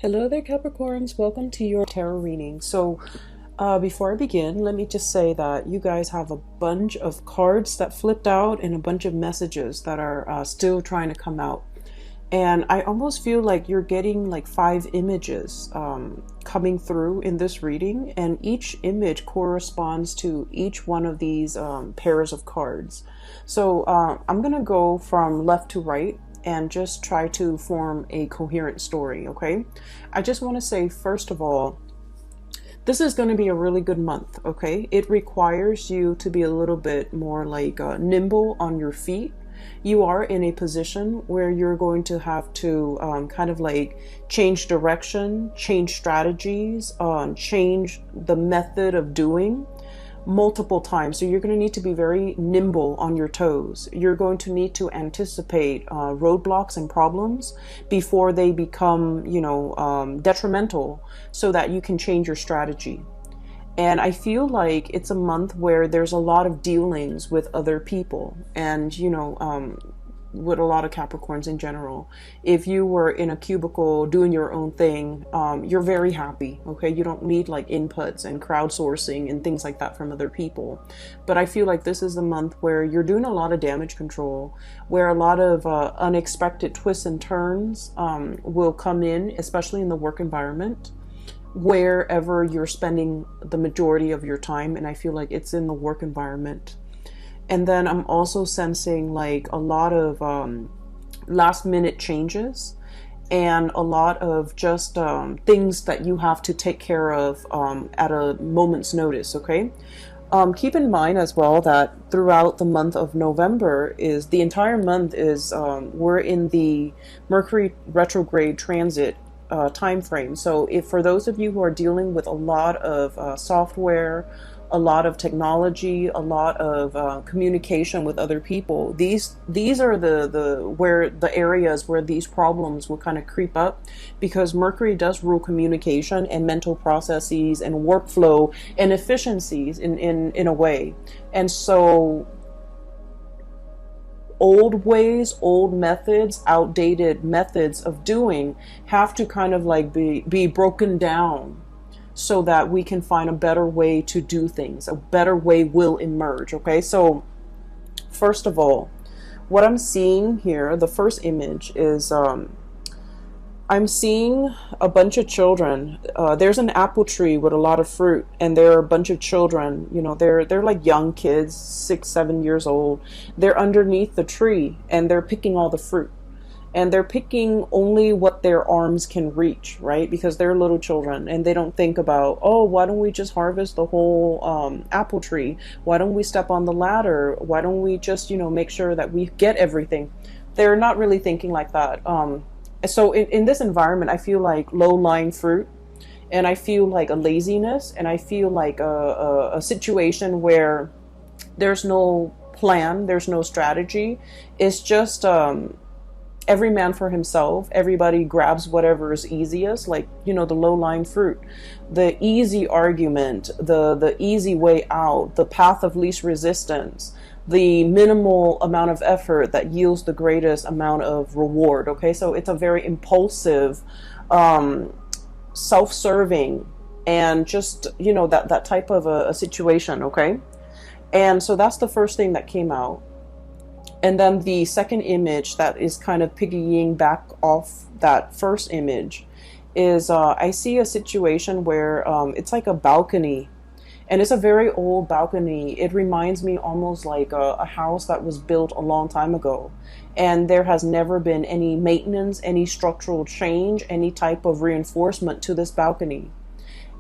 Hello there, Capricorns. Welcome to your tarot reading. Before I begin, let me just say that you guys have a bunch of cards that flipped out and a bunch of messages that are still trying to come out. And I almost feel like you're getting like 5 images coming through in this reading, and each image corresponds to each one of these pairs of cards. I'm going to go from left to right and just try to form a coherent story, okay? I just want to say, first of all, this is going to be a really good month, okay? It requires you to be a little bit more like nimble on your feet. You are in a position where you're going to have to kind of like change direction, change strategies, change the method of doing multiple times. So you're going to need to be very nimble on your toes. You're going to need to anticipate roadblocks and problems before they become, detrimental, so that you can change your strategy. And I feel like it's a month where there's a lot of dealings with other people, and with a lot of Capricorns in general. If you were in a cubicle doing your own thing, you're very happy, okay? You don't need like inputs and crowdsourcing and things like that from other people. But I feel like this is a month where you're doing a lot of damage control, where a lot of unexpected twists and turns will come in, especially in the work environment, wherever you're spending the majority of your time. And I feel like it's in the work environment. And then I'm also sensing like a lot of last minute changes and a lot of just things that you have to take care of at a moment's notice, okay? Keep in mind as well that throughout the month of November, is the entire month is we're in the Mercury retrograde transit time frame. So if for those of you who are dealing with a lot of software, a lot of technology, a lot of communication with other people, these are the areas where these problems will kind of creep up, because Mercury does rule communication and mental processes and workflow and efficiencies in a way. And so old ways, old methods, outdated methods of doing have to kind of like be broken down, so that we can find a better way to do things. A better way will emerge, okay? So first of all, what I'm seeing here, the first image is I'm seeing a bunch of children. There's an apple tree with a lot of fruit, and there are a bunch of children, they're like young kids, 6-7 years old. They're underneath the tree and they're picking all the fruit. And they're picking only what their arms can reach, right? Because they're little children and they don't think about, oh, why don't we just harvest the whole apple tree? Why don't we step on the ladder? Why don't we just, make sure that we get everything? They're not really thinking like that. So in this environment, I feel like low-lying fruit, and I feel like a laziness, and I feel like a situation where there's no plan, there's no strategy. It's just every man for himself. Everybody grabs whatever is easiest, like, the low-lying fruit, the easy argument, the easy way out, the path of least resistance, the minimal amount of effort that yields the greatest amount of reward, okay? So it's a very impulsive, self-serving, and just, that type of a situation, okay? And so that's the first thing that came out. And then the second image that is kind of piggying back off that first image is I see a situation where it's like a balcony, and it's a very old balcony. It reminds me almost like a house that was built a long time ago, and there has never been any maintenance, any structural change, any type of reinforcement to this balcony.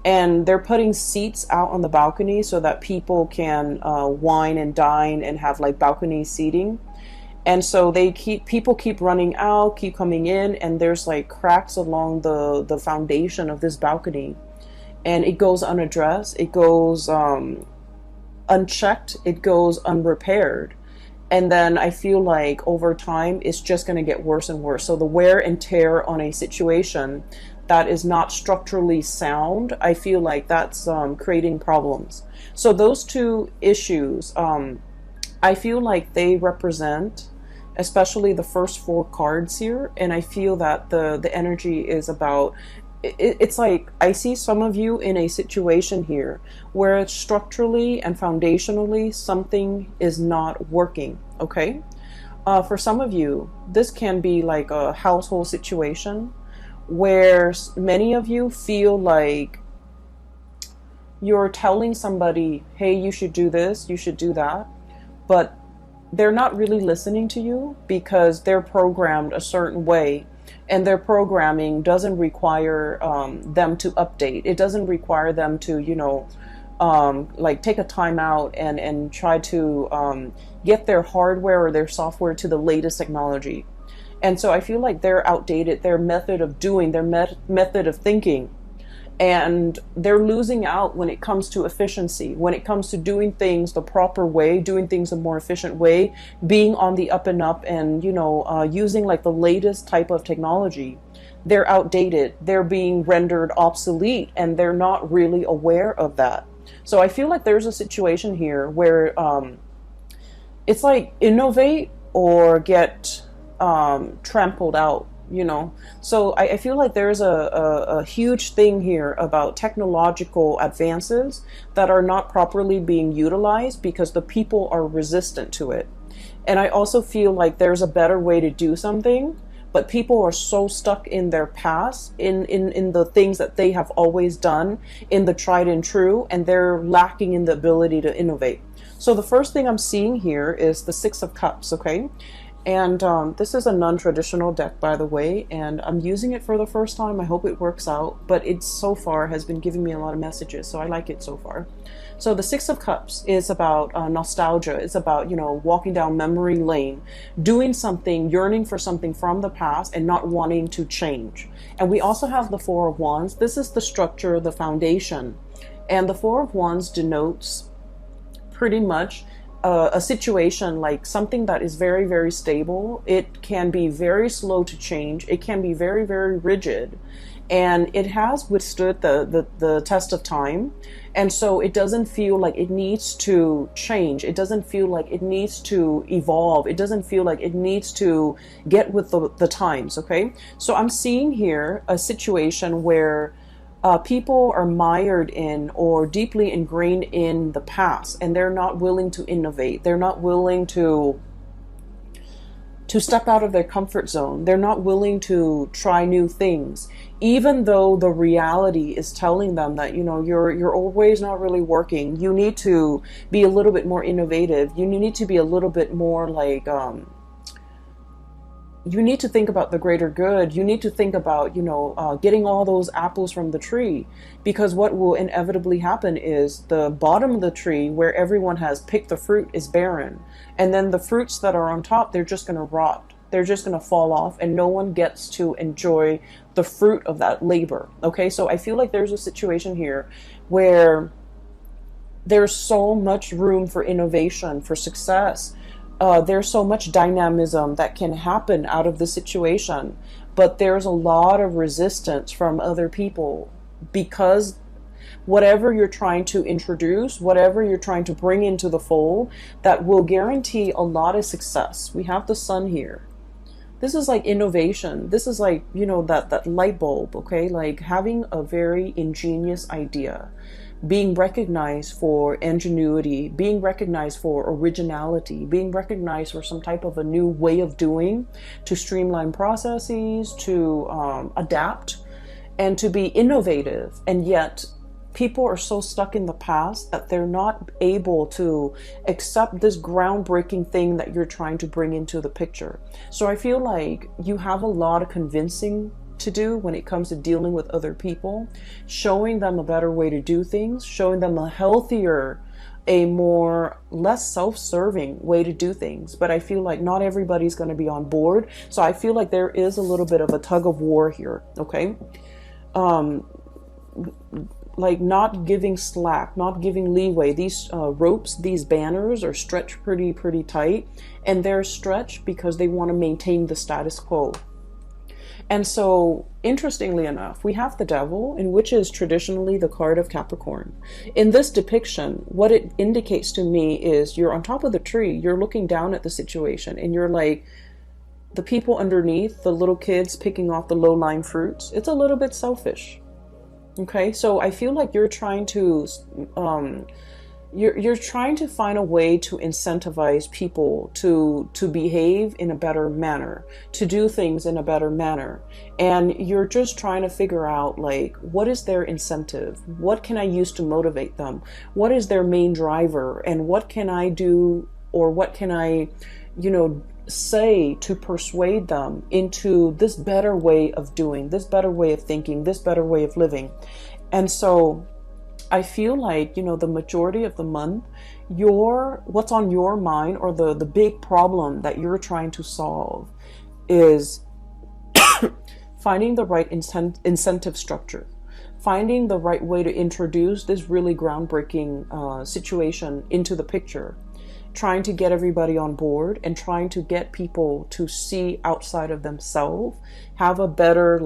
And they're putting seats out on the balcony so that people can wine and dine and have like balcony seating. And so people keep running out, keep coming in, and there's like cracks along the foundation of this balcony. And it goes unaddressed, it goes unchecked, it goes unrepaired. And then I feel like over time, it's just going to get worse and worse. So the wear and tear on a situation that is not structurally sound, I feel like that's creating problems. So those two issues, I feel like they represent especially the first 4 cards here, and I feel that the energy is about it's like I see some of you in a situation here where structurally and foundationally something is not working, okay? For some of you, this can be like a household situation where many of you feel like you're telling somebody, hey, you should do this, you should do that, but they're not really listening to you because they're programmed a certain way, and their programming doesn't require them to update. It doesn't require them to, like take a time out and try to get their hardware or their software to the latest technology. And so I feel like they're outdated, their method of doing, their method of thinking. And they're losing out when it comes to efficiency, when it comes to doing things the proper way, doing things a more efficient way, being on the up and up, and using like the latest type of technology. They're outdated, they're being rendered obsolete, and they're not really aware of that. So I feel like there's a situation here where it's like innovate or get trampled out. So I feel like there's a huge thing here about technological advances that are not properly being utilized because the people are resistant to it. And I also feel like there's a better way to do something, but people are so stuck in their past, in the things that they have always done, in the tried and true, and they're lacking in the ability to innovate. So the first thing I'm seeing here is the Six of Cups, okay? And this is a non-traditional deck, by the way, and I'm using it for the first time. I hope it works out, but it so far has been giving me a lot of messages, so I like it so far. So the Six of Cups is about nostalgia. It's about, walking down memory lane, doing something, yearning for something from the past and not wanting to change. And we also have the Four of Wands. This is the structure, the foundation. And the Four of Wands denotes pretty much a situation like something that is very, very stable. It can be very slow to change. It can be very, very rigid. And it has withstood the test of time. And so it doesn't feel like it needs to change. It doesn't feel like it needs to evolve. It doesn't feel like it needs to get with the times, okay? So I'm seeing here a situation where people are mired in or deeply ingrained in the past, and they're not willing to innovate. They're not willing to step out of their comfort zone. They're not willing to try new things, even though the reality is telling them that, your old way is not really working. You need to be a little bit more innovative. You need to be a little bit more like, you need to think about the greater good. You need to think about, getting all those apples from the tree, because what will inevitably happen is the bottom of the tree where everyone has picked the fruit is barren. And then the fruits that are on top, they're just going to rot. They're just going to fall off, and no one gets to enjoy the fruit of that labor. Okay, so I feel like there's a situation here where there's so much room for innovation, for success. There's so much dynamism that can happen out of the situation, but there's a lot of resistance from other people because whatever you're trying to introduce, whatever you're trying to bring into the fold, that will guarantee a lot of success. We have the Sun here. This is like innovation. This is like, that light bulb, okay? Like having a very ingenious idea, being recognized for ingenuity, being recognized for originality, being recognized for some type of a new way of doing, to streamline processes, to adapt, and to be innovative. And yet people are so stuck in the past that they're not able to accept this groundbreaking thing that you're trying to bring into the picture. So I feel like you have a lot of convincing to do when it comes to dealing with other people, showing them a better way to do things, showing them a healthier, a more less self-serving way to do things. But I feel like not everybody's going to be on board. So I feel like there is a little bit of a tug of war here. Okay. Like not giving slack, not giving leeway. These ropes, these banners are stretched pretty tight, and they're stretched because they want to maintain the status quo. And so, interestingly enough, we have the Devil, in which is traditionally the card of Capricorn. In this depiction, what it indicates to me is you're on top of the tree, you're looking down at the situation, and you're like, the people underneath, the little kids picking off the low-lying fruits, it's a little bit selfish. Okay, so I feel like you're trying to you're trying to find a way to incentivize people to behave in a better manner, to do things in a better manner. And you're just trying to figure out, like, what is their incentive? What can I use to motivate them? What is their main driver? And what can I do, or what can I, say to persuade them into this better way of doing, this better way of thinking, this better way of living? And so I feel like, the majority of the month, what's on your mind, or the big problem that you're trying to solve, is finding the right incentive structure, finding the right way to introduce this really groundbreaking situation into the picture, trying to get everybody on board and trying to get people to see outside of themselves, have a better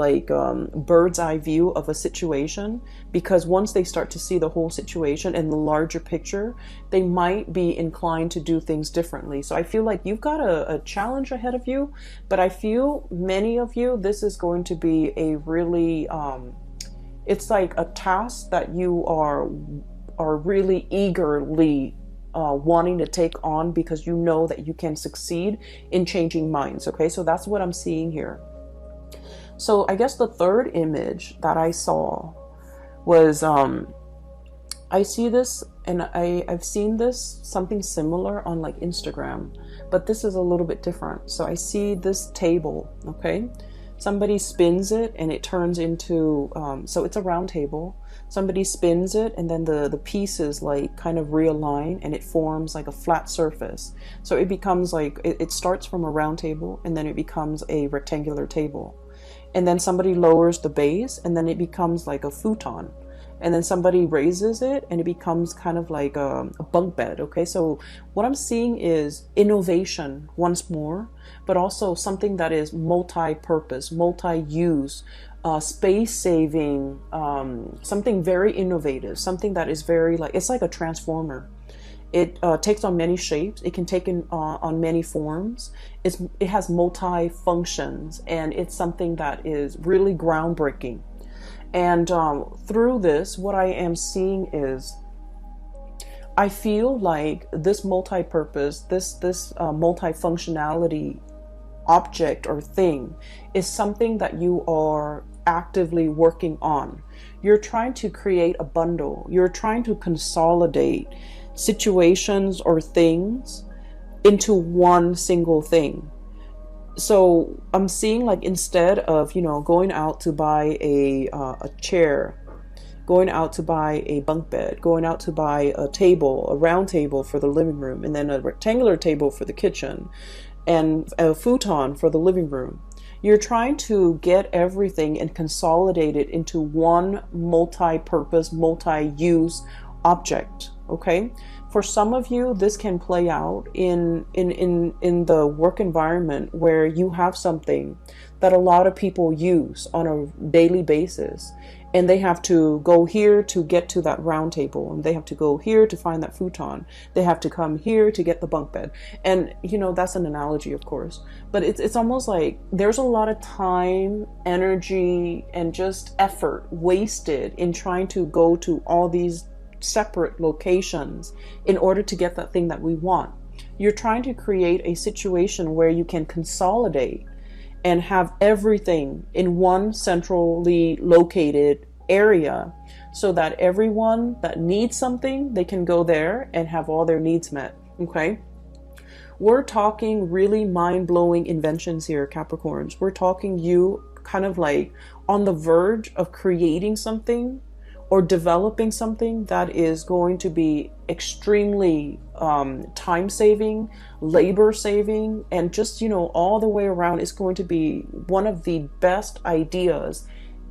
bird's eye view of a situation, because once they start to see the whole situation and the larger picture, they might be inclined to do things differently. So I feel like you've got a challenge ahead of you, but I feel many of you, this is going to be a really, it's like a task that you are really eagerly wanting to take on, because you know that you can succeed in changing minds. Okay, so that's what I'm seeing here. So I guess the third image that I saw was I see this, and I've seen this something similar on like Instagram, but this is a little bit different. So I see this table. Okay, somebody spins it and it turns into so it's a round table. Somebody spins it, and then the pieces like kind of realign, and it forms like a flat surface. So it becomes like, it starts from a round table, and then it becomes a rectangular table. And then somebody lowers the base, and then it becomes like a futon. And then somebody raises it, and it becomes kind of like a bunk bed. Okay, so what I'm seeing is innovation once more, but also something that is multi-purpose, multi-use, space saving, something very innovative, something that is very it's like a transformer. It takes on many shapes. It can take on many forms. It has multi functions, and it's something that is really groundbreaking. And through this, what I am seeing is, I feel like this multi-purpose, this multi-functionality object or thing is something that you are actively working on. You're trying to create a bundle. You're trying to consolidate situations or things into one single thing. So I'm seeing, like, instead of, going out to buy a chair, going out to buy a bunk bed, going out to buy a table, a round table for the living room, and then a rectangular table for the kitchen, and a futon for the living room. You're trying to get everything and consolidate it into one multi-purpose, multi-use object. Okay? For some of you, this can play out in the work environment, where you have something that a lot of people use on a daily basis, and they have to go here to get to that round table, and they have to go here to find that futon. They have to come here to get the bunk bed. And that's an analogy, of course, but it's almost like there's a lot of time, energy, and just effort wasted in trying to go to all these separate locations in order to get that thing that we want. You're trying to create a situation where you can consolidate and have everything in one centrally located area, so that everyone that needs something, they can go there and have all their needs met. Okay? We're talking really mind-blowing inventions here, Capricorns. We're talking you kind of like on the verge of creating something or developing something that is going to be extremely time-saving, labor-saving, and just, all the way around, is going to be one of the best ideas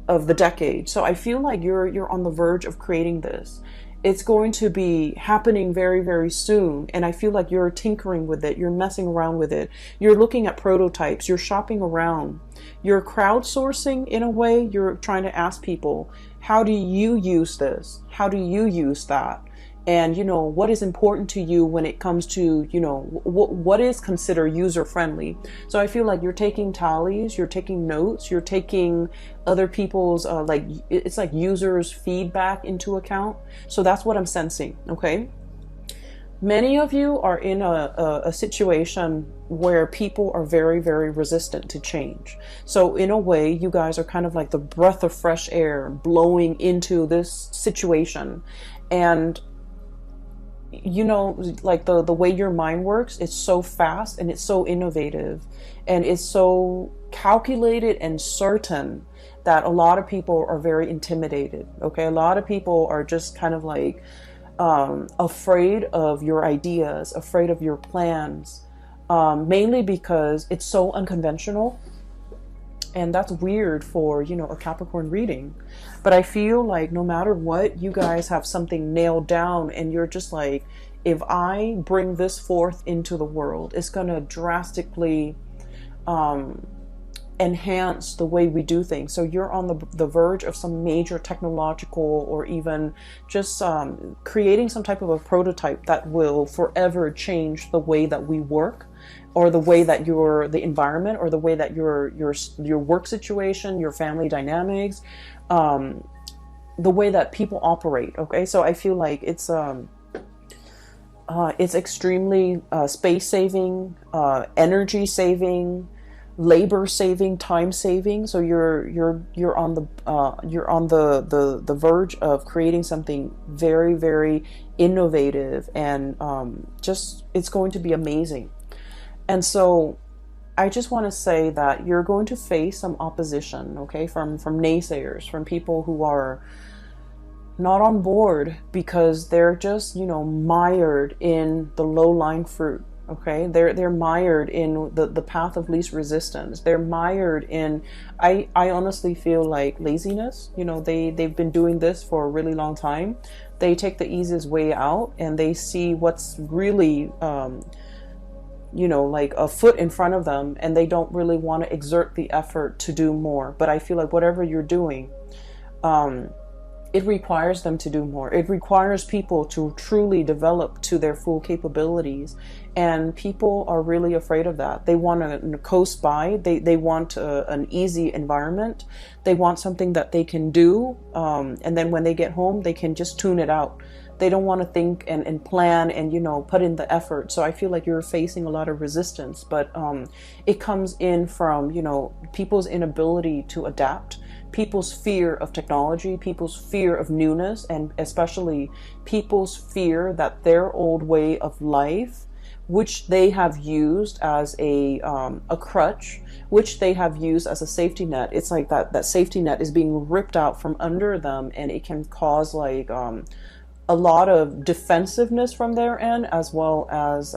of the decade. So I feel like you're on the verge of creating this. It's going to be happening very, very soon. And I feel like you're tinkering with it. You're messing around with it. You're looking at prototypes. You're shopping around. You're crowdsourcing in a way. You're trying to ask people, how do you use this? How do you use that? and what is important to you when it comes to what is considered user friendly. So I feel like you're taking tallies, you're taking notes, you're taking other people's like it's like users feedback into account. So that's what I'm sensing. Okay, many of you are in a situation where people are very, very resistant to change. So in a way, you guys are kind of like the breath of fresh air blowing into this situation. And like the way your mind works, it's so fast and it's so innovative and it's so calculated and certain that a lot of people are very intimidated. Okay, a lot of people are just kind of like afraid of your ideas, afraid of your plans, mainly because it's so unconventional. And that's weird for, a Capricorn reading. But I feel like no matter what, you guys have something nailed down and you're just like, if I bring this forth into the world, it's going to drastically enhance the way we do things. So you're on the verge of some major technological or even just creating some type of a prototype that will forever change the way that we work, or the way that the environment, or the way that your work situation, your family dynamics, the way that people operate. Okay, so I feel like it's extremely space saving, energy saving, labor saving, time saving. So you're on the verge of creating something very, very innovative, and just it's going to be amazing. And so I just want to say that you're going to face some opposition, okay, from naysayers, from people who are not on board because they're just, mired in the low-lying fruit. Okay, they're mired in the path of least resistance. They're mired in, I honestly feel like, laziness. They've been doing this for a really long time. They take the easiest way out and they see what's really like a foot in front of them, and they don't really want to exert the effort to do more. But I feel like whatever you're doing, it requires them to do more. It requires people to truly develop to their full capabilities. And people are really afraid of that. They want to coast by. They want an easy environment. They want something that they can do. And then when they get home, they can just tune it out. They don't want to think and plan and, put in the effort. So I feel like you're facing a lot of resistance, but it comes in from, people's inability to adapt, people's fear of technology, people's fear of newness, and especially people's fear that their old way of life, which they have used as a crutch, which they have used as a safety net. It's like that safety net is being ripped out from under them, and it can cause like a lot of defensiveness from their end, as well as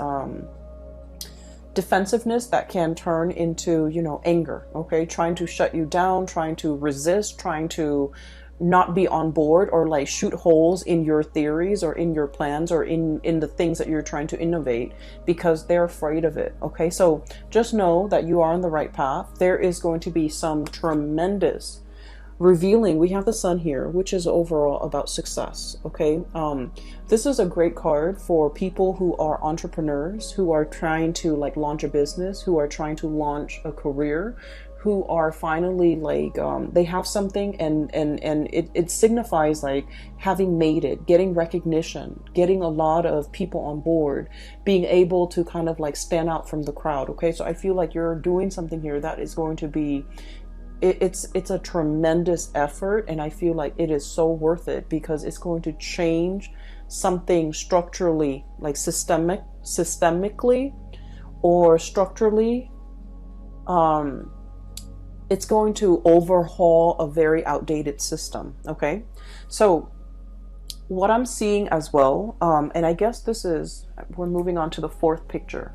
defensiveness that can turn into, anger. Okay, trying to shut you down, trying to resist, trying to not be on board, or like shoot holes in your theories or in your plans or in the things that you're trying to innovate, because they're afraid of it. Okay, so just know that you are on the right path. There is going to be some tremendous revealing. We have the sun here, which is overall about success. Okay, this is a great card for people who are entrepreneurs, who are trying to like launch a business, who are trying to launch a career, who are finally like they have something, and it signifies like having made it, getting recognition, getting a lot of people on board, being able to kind of like stand out from the crowd. Okay, so I feel like you're doing something here that is going to be, it's a tremendous effort, and I feel like it is so worth it, because it's going to change something structurally, like systemically or structurally. It's going to overhaul a very outdated system. Okay, so what I'm seeing as well, and I guess we're moving on to the fourth picture.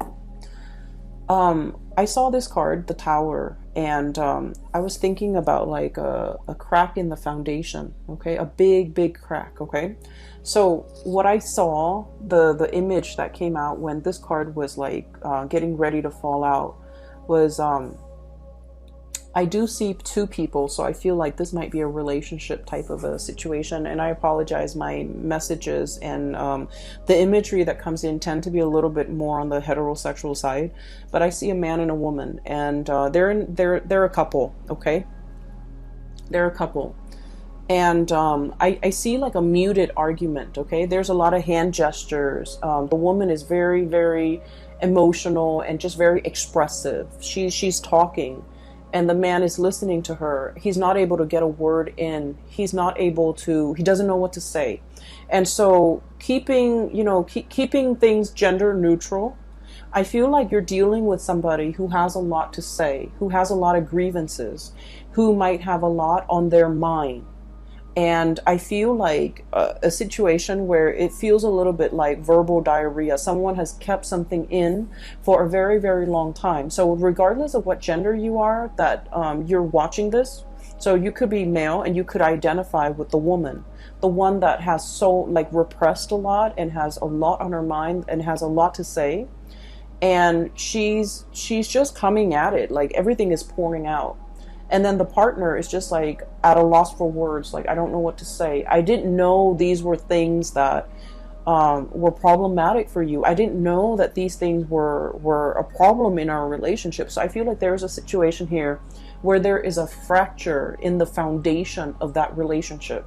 I saw this card, the Tower, and I was thinking about like a crack in the foundation. Okay, a big crack. Okay, so what I saw, the image that came out when this card was like getting ready to fall out, was I do see two people, so I feel like this might be a relationship type of a situation. And I apologize, my messages and the imagery that comes in tend to be a little bit more on the heterosexual side. But I see a man and a woman, and they're a couple. Okay, they're a couple, and I see like a muted argument. Okay, there's a lot of hand gestures. The woman is very, very emotional and just very expressive. She's talking, and the man is listening to her. He's not able to get a word in. He doesn't know what to say. And so keeping things gender neutral, I feel like you're dealing with somebody who has a lot to say, who has a lot of grievances, who might have a lot on their mind. And I feel like a situation where it feels a little bit like verbal diarrhea. Someone has kept something in for a very, very long time. So regardless of what gender you are that you're watching this, so you could be male and you could identify with the woman, the one that has so like repressed a lot and has a lot on her mind and has a lot to say. And she's just coming at it, like everything is pouring out. And then the partner is just like at a loss for words. Like, I don't know what to say. I didn't know these were things that were problematic for you. I didn't know that these things were a problem in our relationship. So I feel like there's a situation here where there is a fracture in the foundation of that relationship.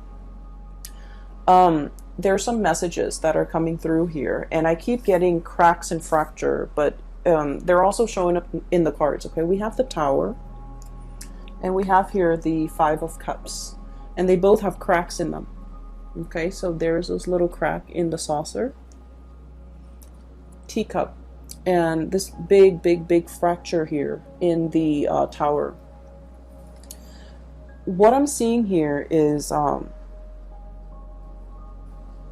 There are some messages that are coming through here, and I keep getting cracks and fracture, but they're also showing up in the cards. Okay, we have the Tower. And we have here the Five of Cups, and they both have cracks in them. Okay, so there's this little crack in the saucer, teacup, and this big, big, big fracture here in the Tower. What I'm seeing here is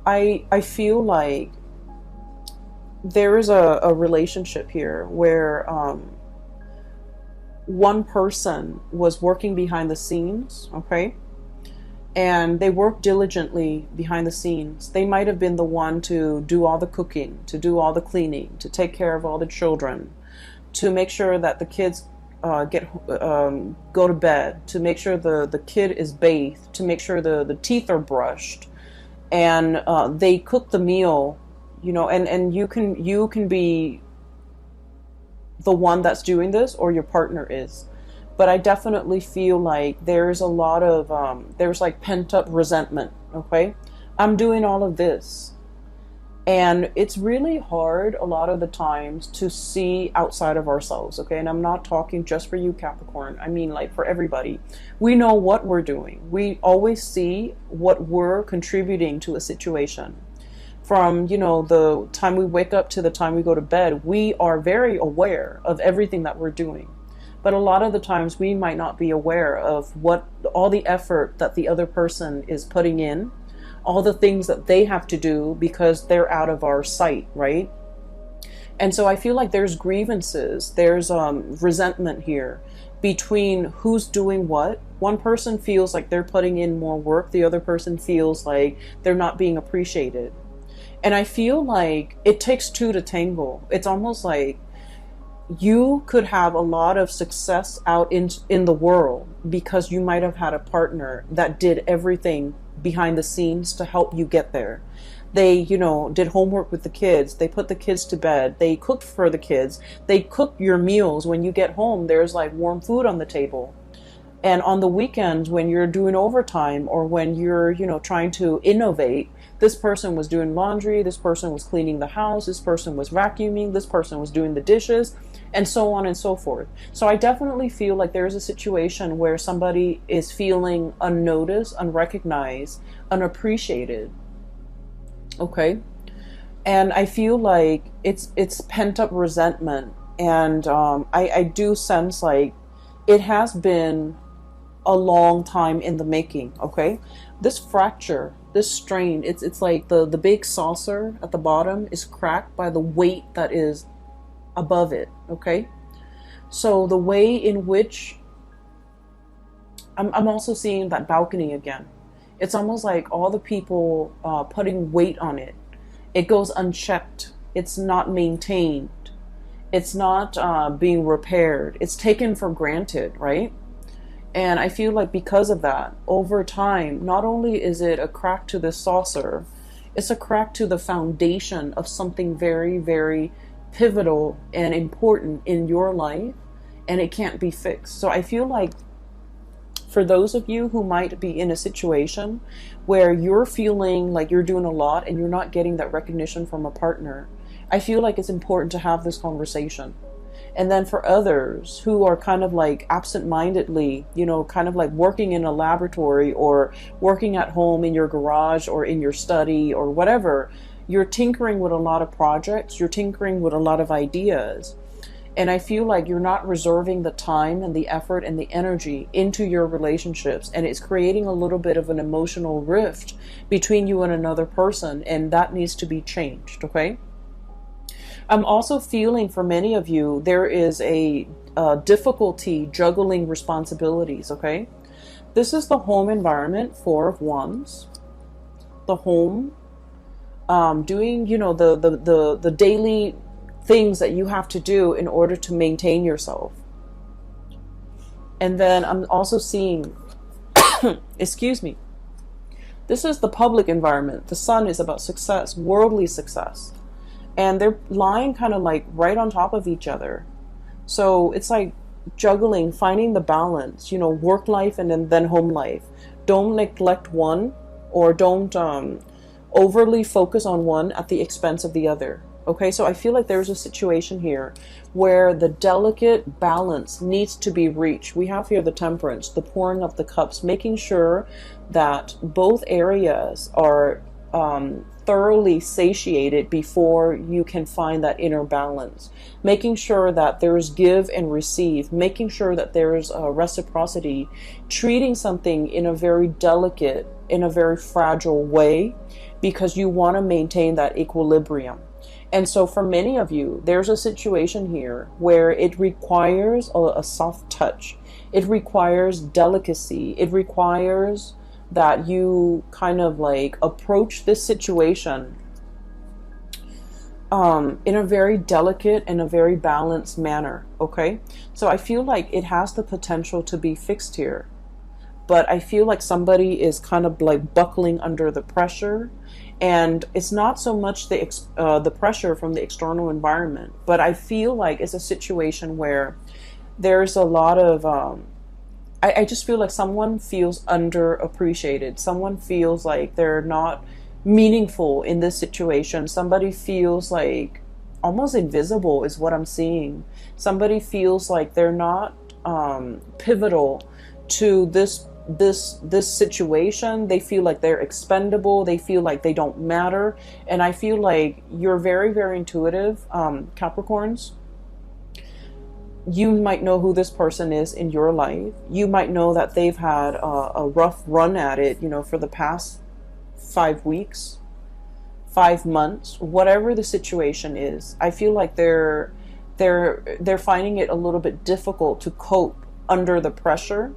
I feel like there is a relationship here where one person was working behind the scenes, okay? And they worked diligently behind the scenes. They might have been the one to do all the cooking, to do all the cleaning, to take care of all the children, to make sure that the kids go to bed, to make sure the kid is bathed, to make sure the teeth are brushed, and they cook the meal, and you can be the one that's doing this, or your partner is. But I definitely feel like there's a lot of there's like pent up resentment. Okay, I'm doing all of this, and it's really hard a lot of the times to see outside of ourselves. Okay, and I'm not talking just for you, Capricorn. I mean, like, for everybody. We know what we're doing. We always see what we're contributing to a situation. From, the time we wake up to the time we go to bed, we are very aware of everything that we're doing. But a lot of the times we might not be aware of all the effort that the other person is putting in, all the things that they have to do because they're out of our sight, right? And so I feel like there's grievances, there's resentment here between who's doing what. One person feels like they're putting in more work, the other person feels like they're not being appreciated. And I feel like it takes two to tango. It's almost like you could have a lot of success out in the world because you might have had a partner that did everything behind the scenes to help you get there. They, did homework with the kids. They put the kids to bed. They cooked for the kids. They cook your meals. When you get home, there's like warm food on the table. And on the weekends, when you're doing overtime or when you're, trying to innovate, this person was doing laundry, this person was cleaning the house, this person was vacuuming, this person was doing the dishes, and so on and so forth. So I definitely feel like there's a situation where somebody is feeling unnoticed, unrecognized, unappreciated. Okay? And I feel like it's pent up resentment. And I do sense like it has been a long time in the making. Okay? This fracture, this strain, it's like the big saucer at the bottom is cracked by the weight that is above it. Okay, so the way in which I'm also seeing that balcony again. It's almost like all the people putting weight on it. It goes unchecked. It's not maintained. It's not being repaired. It's taken for granted, right? And I feel like because of that, over time, not only is it a crack to the saucer, it's a crack to the foundation of something very, very pivotal and important in your life, and it can't be fixed. So I feel like for those of you who might be in a situation where you're feeling like you're doing a lot and you're not getting that recognition from a partner, I feel like it's important to have this conversation. And then for others who are kind of like absent-mindedly, you know, kind of like working in a laboratory or working at home in your garage or in your study or whatever, you're tinkering with a lot of projects, you're tinkering with a lot of ideas. And I feel like you're not reserving the time and the effort and the energy into your relationships. And it's creating a little bit of an emotional rift between you and another person. And that needs to be changed, okay? I'm also feeling for many of you, there is a difficulty juggling responsibilities, okay? This is the home environment, Four of Wands. The home, doing, you know, the daily things that you have to do in order to maintain yourself. And then I'm also seeing, excuse me, this is the public environment. The Sun is about success, worldly success. And they're lying kind of like right on top of each other. So it's like juggling, finding the balance, you know, work life and then home life. Don't neglect one, or don't overly focus on one at the expense of the other. Okay, so I feel like there's a situation here where the delicate balance needs to be reached. We have here the Temperance, the pouring of the cups, making sure that both areas are thoroughly satiated before you can find that inner balance. Making sure that there's give and receive, making sure that there's reciprocity, treating something in a very delicate, in a very fragile way, because you want to maintain that equilibrium. And so for many of you, there's a situation here where it requires a soft touch. It requires delicacy. It requires that you kind of like approach this situation in a very delicate and a very balanced manner, okay? So I feel like it has the potential to be fixed here. But I feel like somebody is kind of like buckling under the pressure. And it's not so much the pressure from the external environment, but I feel like it's a situation where there's a lot of I just feel like someone feels underappreciated. Someone feels like they're not meaningful in this situation. Somebody feels like almost invisible is what I'm seeing. Somebody feels like they're not pivotal to this situation. They feel like they're expendable. They feel like they don't matter. And I feel like you're very, very intuitive, Capricorns. You might know who this person is in your life. You might know that they've had a rough run at it, you know, for the past 5 weeks, 5 months, whatever the situation is. I feel like they're finding it a little bit difficult to cope under the pressure,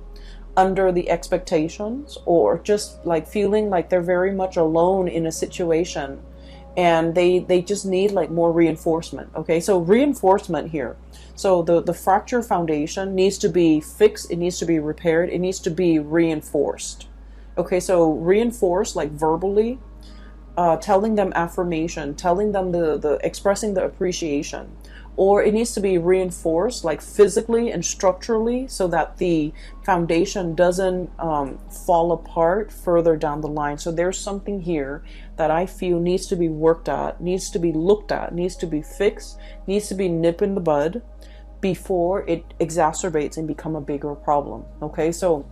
under the expectations, or just like feeling like they're very much alone in a situation, and they just need like more reinforcement. Okay, so reinforcement here. So the fracture foundation needs to be fixed. It needs to be repaired. It needs to be reinforced. Okay, so reinforced like verbally, telling them affirmation, telling them the expressing the appreciation. Or it needs to be reinforced like physically and structurally, so that the foundation doesn't fall apart further down the line. So there's something here that I feel needs to be worked at, needs to be looked at, needs to be fixed, needs to be nipped in the bud before it exacerbates and become a bigger problem. Okay, so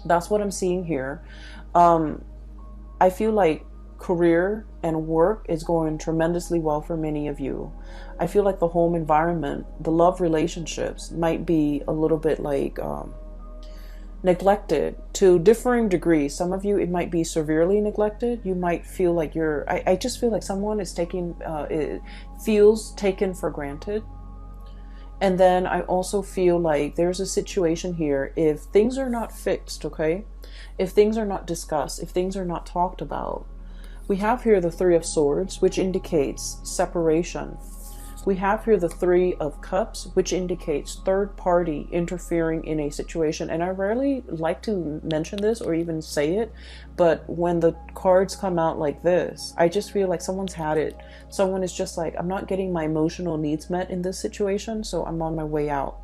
that's what I'm seeing here. I feel like career and work is going tremendously well for many of you. I feel like the home environment, the love relationships might be a little bit like neglected to differing degrees. Some of you, it might be severely neglected. You might feel like I just feel like someone is feels taken for granted. And then I also feel like there's a situation here, if things are not fixed, okay? If things are not discussed, if things are not talked about. We have here the Three of Swords, which indicates separation. We have here the Three of Cups, which indicates third party interfering in a situation. And I rarely like to mention this or even say it, but when the cards come out like this, I just feel like someone's had it. Someone is just like, I'm not getting my emotional needs met in this situation, so I'm on my way out.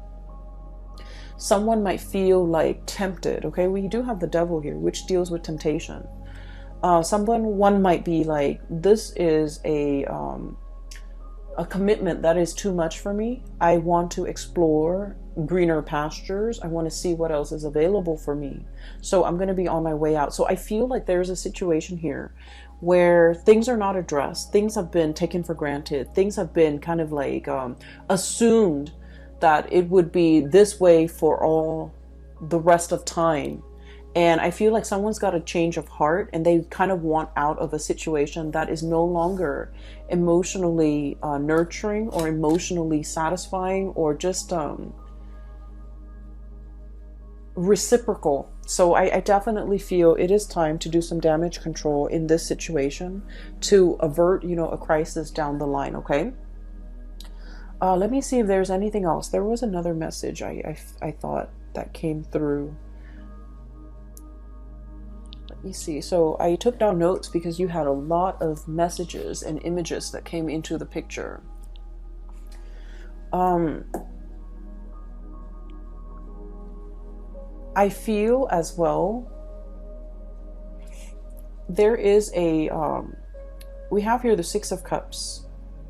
Someone might feel like tempted. Okay, we do have the Devil here, which deals with temptation. One might be like, this is a commitment that is too much for me. I want to explore greener pastures. I want to see what else is available for me. So I'm going to be on my way out. So I feel like there's a situation here where things are not addressed. Things have been taken for granted. Things have been kind of like assumed that it would be this way for all the rest of time. And I feel like someone's got a change of heart and they kind of want out of a situation that is no longer emotionally nurturing or emotionally satisfying or just reciprocal. So I definitely feel it is time to do some damage control in this situation to avert, a crisis down the line, okay? Let me see if there's anything else. There was another message I thought that came through. Let me see. So I took down notes because you had a lot of messages and images that came into the picture. I feel as well there is a we have here the Six of Cups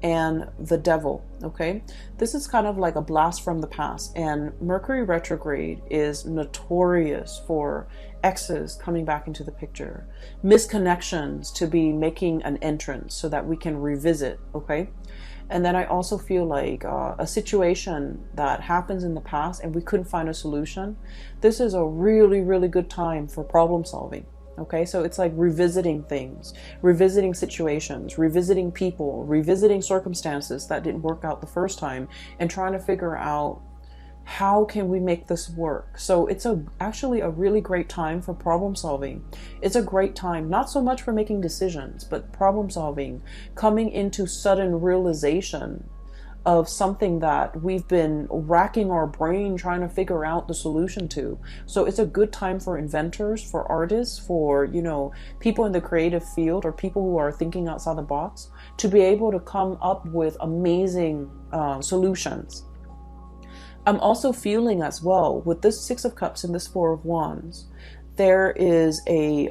and the Devil. Okay, this is kind of like a blast from the past, and Mercury retrograde is notorious for exes coming back into the picture, misconnections to be making an entrance so that we can revisit. Okay, and then I also feel like a situation that happens in the past and we couldn't find a solution. This is a really, really good time for problem solving. Okay, so it's like revisiting things, revisiting situations, revisiting people, revisiting circumstances that didn't work out the first time, and trying to figure out how can we make this work. So it's actually a really great time for problem solving. It's a great time, not so much for making decisions, but problem solving, coming into sudden realization of something that we've been racking our brain trying to figure out the solution to. So it's a good time for inventors, for artists, for, people in the creative field or people who are thinking outside the box to be able to come up with amazing solutions. I'm also feeling as well with this Six of Cups and this Four of Wands, there is a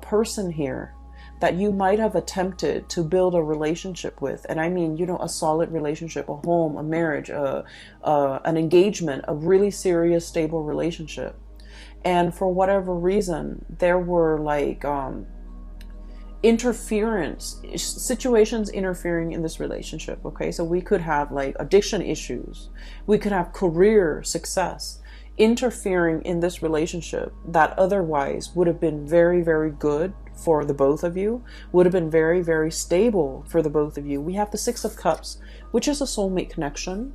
person here that you might have attempted to build a relationship with. And I mean, a solid relationship, a home, a marriage, an engagement, a really serious, stable relationship. And for whatever reason, there were like situations interfering in this relationship. Okay, so we could have like addiction issues. We could have career success interfering in this relationship that otherwise would have been very, very good for the both of you, would have been very, very stable for the both of you. We have the Six of Cups, which is a soulmate connection,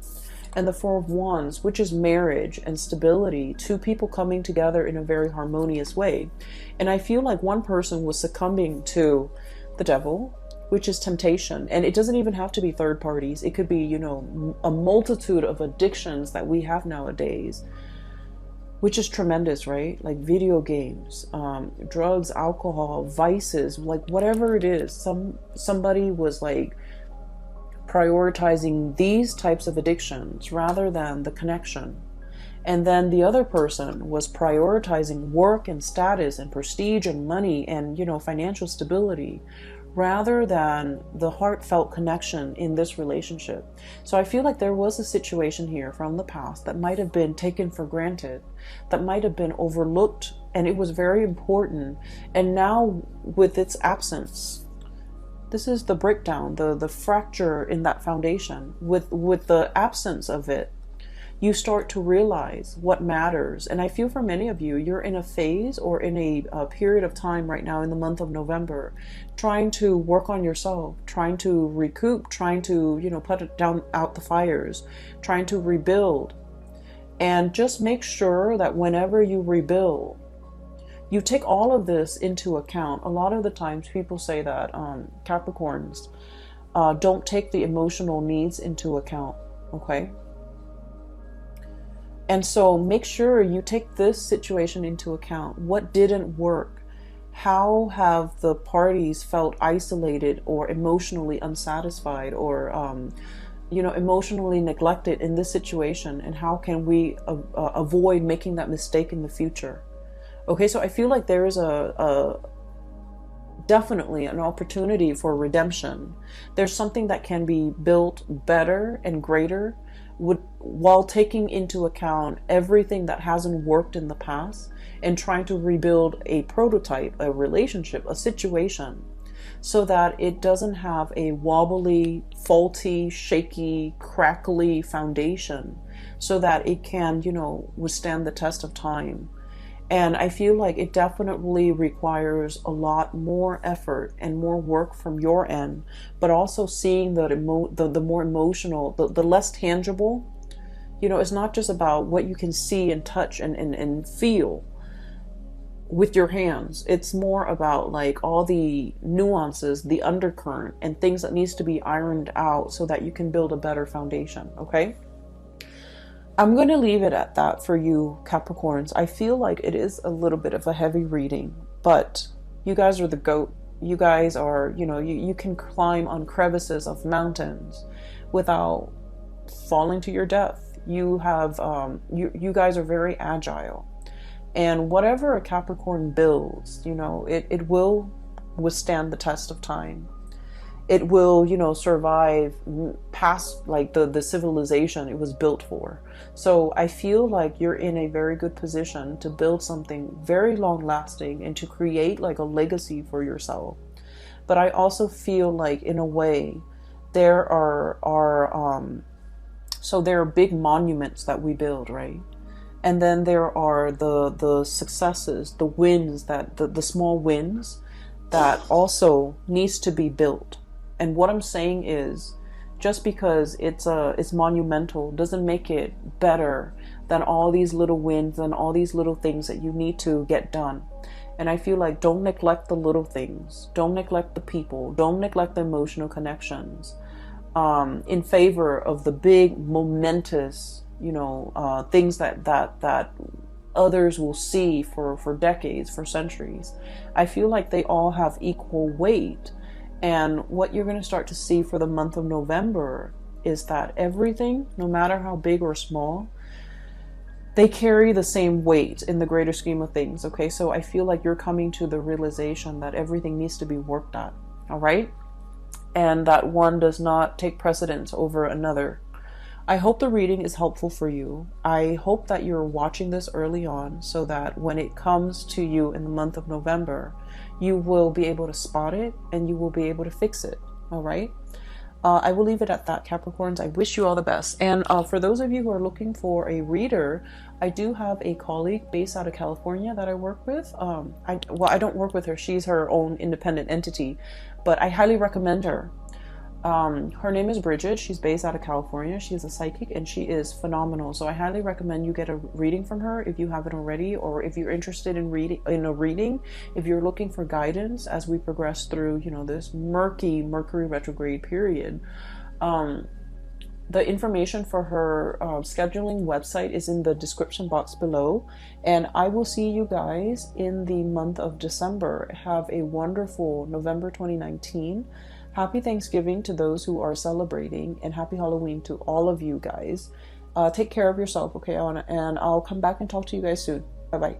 and the Four of Wands, which is marriage and stability, two people coming together in a very harmonious way. And I feel like one person was succumbing to the Devil, which is temptation. And it doesn't even have to be third parties. It could be, a multitude of addictions that we have nowadays, which is tremendous, right? Like video games, drugs, alcohol, vices, like whatever it is. Somebody was like prioritizing these types of addictions rather than the connection. And then the other person was prioritizing work and status and prestige and money and, financial stability rather than the heartfelt connection in this relationship. So I feel like there was a situation here from the past that might have been taken for granted, that might have been overlooked, and it was very important. And now with its absence, this is the breakdown, the fracture in that foundation. With the absence of it, you start to realize what matters. And I feel for many of you, you're in a phase or in a period of time right now in the month of November, trying to work on yourself, trying to recoup, trying to, put it down out the fires, trying to rebuild. And just make sure that whenever you rebuild, you take all of this into account. A lot of the times people say that Capricorns, don't take the emotional needs into account, okay? And so make sure you take this situation into account. What didn't work? How have the parties felt isolated or emotionally unsatisfied or, emotionally neglected in this situation? And how can we avoid making that mistake in the future? Okay, so I feel like there is definitely an opportunity for redemption. There's something that can be built better and greater while taking into account everything that hasn't worked in the past and trying to rebuild a prototype, a relationship, a situation, so that it doesn't have a wobbly, faulty, shaky, crackly foundation, so that it can, withstand the test of time. And I feel like it definitely requires a lot more effort and more work from your end, but also seeing the more emotional, the less tangible. It's not just about what you can see and touch and feel with your hands. It's more about like all the nuances, the undercurrent, and things that needs to be ironed out so that you can build a better foundation, okay? I'm going to leave it at that for you, Capricorns. I feel like it is a little bit of a heavy reading, but you guys are the GOAT. You guys are, you can climb on crevices of mountains without falling to your death. You have, you guys are very agile. And whatever a Capricorn builds, it will withstand the test of time. It will, survive past like the civilization it was built for. So I feel like you're in a very good position to build something very long lasting and to create like a legacy for yourself. But I also feel like in a way there are big monuments that we build, right? And then there are the successes, the wins, the small wins that also needs to be built. And what I'm saying is, just because it's monumental doesn't make it better than all these little wins and all these little things that you need to get done. And I feel like don't neglect the little things. Don't neglect the people. Don't neglect the emotional connections in favor of the big momentous, things that others will see for decades, for centuries. I feel like they all have equal weight. And what you're going to start to see for the month of November is that everything, no matter how big or small, they carry the same weight in the greater scheme of things. Okay, so I feel like you're coming to the realization that everything needs to be worked at. All right, and that one does not take precedence over another. I hope the reading is helpful for you. I hope that you're watching this early on so that when it comes to you in the month of November, you will be able to spot it and you will be able to fix it. All right. I will leave it at that, Capricorns. I wish you all the best. And for those of you who are looking for a reader, I do have a colleague based out of California that I work with. I don't work with her. She's her own independent entity, but I highly recommend her. Her name is Bridget. She's based out of California. She is a psychic and she is phenomenal. So I highly recommend you get a reading from her if you haven't already, or if you're interested in a reading, if you're looking for guidance as we progress through, this murky Mercury retrograde period. The information for her scheduling website is in the description box below. And I will see you guys in the month of December. Have a wonderful November 2019. Happy Thanksgiving to those who are celebrating, and happy Halloween to all of you guys. Take care of yourself, okay? And I'll come back and talk to you guys soon. Bye-bye.